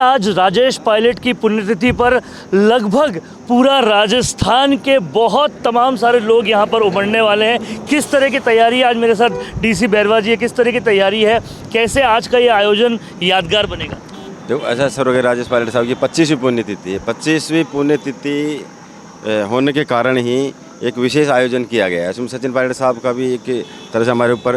आज राजेश पायलट की पुण्यतिथि पर लगभग पूरा राजस्थान के बहुत तमाम सारे लोग यहाँ पर उमड़ने वाले हैं। किस तरह की तैयारी, आज मेरे साथ डीसी बैरवा जी है, किस तरह की तैयारी है, कैसे आज का ये आयोजन यादगार बनेगा? देखो ऐसा स्वर्गीय राजेश पायलट साहब की 25वीं पुण्यतिथि है। 25वीं पुण्यतिथि होने के कारण ही एक विशेष आयोजन किया गया है। इसमें सचिन पायलट साहब का भी एक तरह से हमारे ऊपर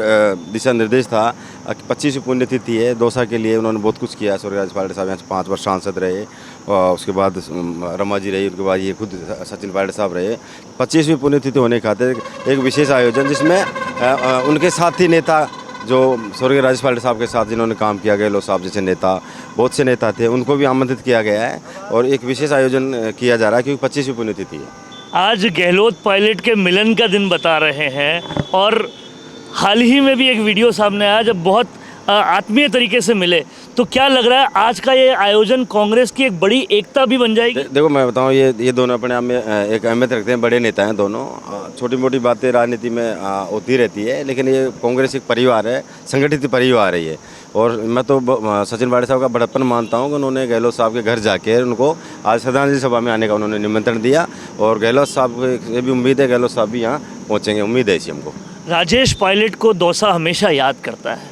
दिशा निर्देश था कि 25वीं पुण्यतिथि है। दौसा के लिए उन्होंने बहुत कुछ किया। स्वर्गीय राजेश पायलट साहब यहाँ से 5 वर्ष सांसद रहे और उसके बाद रमा जी रही, उनके बाद ये खुद सचिन पायलट साहब रहे। 25वीं पुण्यतिथि होने के खातिर एक विशेष आयोजन, जिसमें उनके साथी नेता जो स्वर्गीय राजेश पायलट साहब के साथ जिन्होंने काम किया, गहलोत साहब जैसे नेता, बहुत से नेता थे, उनको भी आमंत्रित किया गया है और एक विशेष आयोजन किया जा रहा है क्योंकि 25वीं पुण्यतिथि है। आज गहलोत पायलट के मिलन का दिन बता रहे हैं और हाल ही में भी एक वीडियो सामने आया जब बहुत आत्मीय तरीके से मिले, तो क्या लग रहा है आज का ये आयोजन कांग्रेस की एक बड़ी एकता भी बन जाएगी? देखो मैं बताऊं, ये दोनों अपने आप में एक अहमियत रखते हैं, बड़े नेता हैं दोनों। छोटी मोटी बातें राजनीति में होती रहती है, लेकिन ये कांग्रेस एक परिवार है, संगठित परिवार है ये। और मैं तो सचिन पायलट साहब का बड़प्पन मानता हूँ कि उन्होंने गहलोत साहब के घर जाके उनको आज श्रद्धांजलि सभा में आने का उन्होंने निमंत्रण दिया और गहलोत साहब से भी उम्मीद है गहलोत साहब भी यहाँ पहुँचेंगे, उम्मीद है इसी हमको। राजेश पायलट को दौसा हमेशा याद करता है।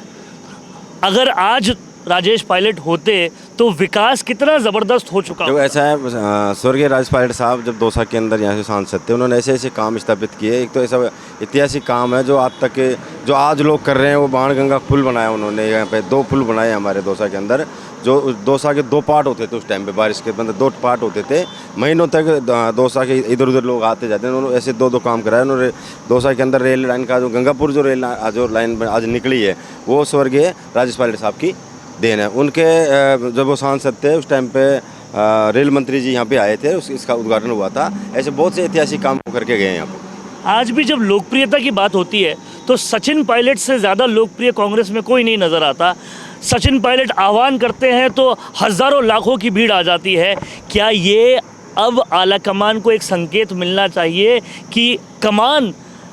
अगर आज राजेश पायलट होते तो विकास कितना ज़बरदस्त हो चुका। जो ऐसा है, स्वर्गीय राजेश पायलट साहब जब दौसा के अंदर यहाँ से सांसद थे, उन्होंने ऐसे ऐसे काम स्थापित किए। एक तो ऐसा ऐतिहासिक काम है जो आज तक जो आज लोग कर रहे हैं, वो बाणगंगा पुल बनाया उन्होंने। यहाँ पे 2 पुल बनाए हमारे दौसा के अंदर। जो दौसा के 2 पार्ट होते थे उस टाइम पे, बारिश के अंदर 2 पार्ट होते थे। महीनों तक दौसा के इधर उधर लोग आते जाते हैं। उन्होंने ऐसे 2 काम कराए उन्होंने। दौसा के अंदर रेल लाइन का जो गंगापुर जो लाइन आज निकली है, वो स्वर्गीय राजेश पायलट साहब की देन है। उनके जब वो सांसद थे उस टाइम पे रेल मंत्री जी यहाँ पे आए थे, इसका उद्घाटन हुआ था। ऐसे बहुत से ऐतिहासिक काम करके गए हैं यहाँ पे। आज भी जब लोकप्रियता की बात होती है तो सचिन पायलट से ज़्यादा लोकप्रिय कांग्रेस में कोई नहीं नज़र आता। सचिन पायलट आह्वान करते हैं तो हज़ारों लाखों की भीड़ आ जाती है। क्या ये अब आला कमान को एक संकेत मिलना चाहिए कि कमान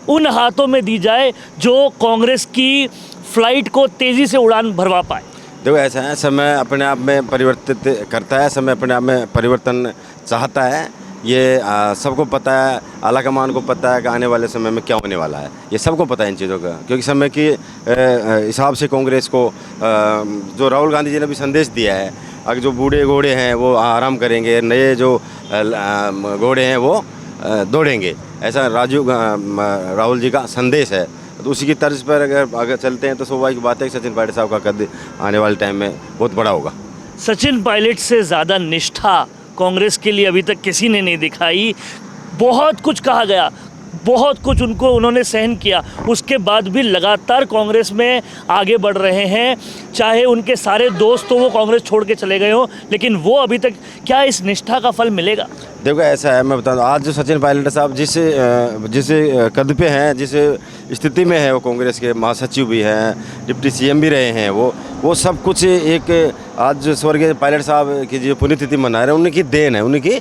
उन हाथों में दी जाए जो कांग्रेस की फ्लाइट को तेज़ी से उड़ान भरवा पाए? देखो ऐसा है, समय अपने आप में परिवर्तित करता है, समय अपने आप में परिवर्तन चाहता है। ये सबको पता है, आला कमान को पता है कि आने वाले समय में क्या होने वाला है। ये सबको पता है इन चीज़ों का, क्योंकि समय के हिसाब से कांग्रेस को जो राहुल गांधी जी ने भी संदेश दिया है, अगर जो बूढ़े घोड़े हैं वो आराम करेंगे, नए जो घोड़े हैं वो दौड़ेंगे, ऐसा राहुल जी का संदेश है। तो उसी की तर्ज पर अगर चलते हैं तो स्वाभाविक बात है कि सचिन पायलट साहब का कद आने वाले टाइम में बहुत बड़ा होगा। सचिन पायलट से ज़्यादा निष्ठा कांग्रेस के लिए अभी तक किसी ने नहीं दिखाई। बहुत कुछ कहा गया, बहुत कुछ उन्होंने सहन किया, उसके बाद भी लगातार कांग्रेस में आगे बढ़ रहे हैं। चाहे उनके सारे दोस्त तो वो कांग्रेस छोड़ के चले गए हों, लेकिन वो अभी तक, क्या इस निष्ठा का फल मिलेगा? देखो ऐसा है, मैं बता दूँ, आज जो सचिन पायलट साहब जिस कद पे हैं, जिस स्थिति में है, वो कांग्रेस के महासचिव भी हैं, डिप्टी सीएम भी रहे हैं। वो सब कुछ एक आज स्वर्गीय पायलट साहब की जो पुण्यतिथि मना रहे हैं, उनकी देन है, उनकी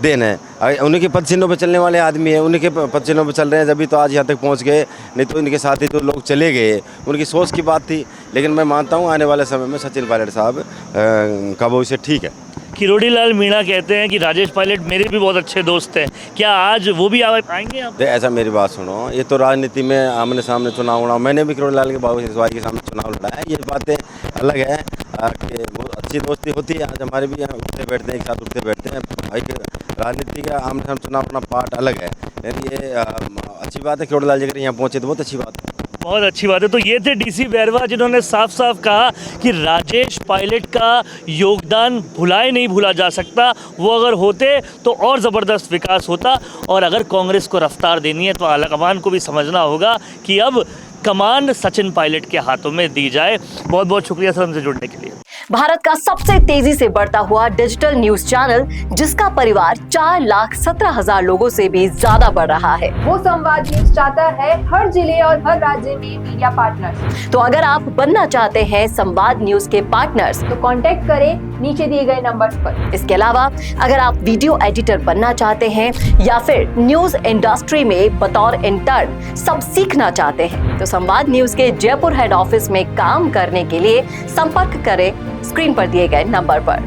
देन है। उनके पद चिन्हों पर चलने वाले आदमी हैं, उनके पद चिन्हों पर चल रहे हैं, जब भी तो आज यहाँ तक पहुँच गए। नहीं तो इनके साथ ही तो लोग चले गए, उनकी सोच की बात थी। लेकिन मैं मानता हूँ आने वाले समय में सचिन पायलट साहब का भविष्य ठीक है। किरोड़ी लाल मीणा कहते हैं कि राजेश पायलट मेरे भी बहुत अच्छे दोस्त हैं, क्या आज वो भी आएंगे आप? ऐसा मेरी बात सुनो, ये तो राजनीति में आमने सामने चुनाव लड़ा, मैंने भी किरोड़ी लाल के बाबू सिंह के सामने चुनाव लड़ा है। ये बातें अलग है कि वो अच्छी दोस्ती होती है। आज हमारे भी यहाँ उठते बैठते हैं, एक साथ उठते बैठते हैं। एक राजनीति का आमने सामने चुनाव अपना पार्ट अलग है, लेकिन ये अच्छी बात है। किरोड़ी लाल जी अगर यहाँ पहुँचे तो बहुत अच्छी बात है, बहुत अच्छी बात है। तो ये थे डीसी बैरवा, जिन्होंने साफ साफ कहा कि राजेश पायलट का योगदान नहीं भूला जा सकता। वो अगर होते तो और ज़बरदस्त विकास होता, और अगर कांग्रेस को रफ्तार देनी है तो आला कमान को भी समझना होगा कि अब कमान सचिन पायलट के हाथों में दी जाए। बहुत बहुत शुक्रिया सर हमसे जुड़ने के लिए। भारत का सबसे तेजी से बढ़ता हुआ डिजिटल न्यूज चैनल, जिसका परिवार 4,17,000 लोगों से भी ज्यादा बढ़ रहा है। वो संवाद न्यूज चाहता है हर जिले और हर राज्य में मीडिया पार्टनर्स। तो अगर आप बनना चाहते हैं संवाद न्यूज के पार्टनर्स, तो कांटेक्ट करें नीचे दिए गए नंबर्स पर। इसके अलावा अगर आप वीडियो एडिटर बनना चाहते हैं या फिर न्यूज इंडस्ट्री में बतौर इंटर्न सब सीखना चाहते हैं, तो संवाद न्यूज के जयपुर हेड ऑफिस में काम करने के लिए संपर्क करें स्क्रीन पर दिए गए नंबर पर।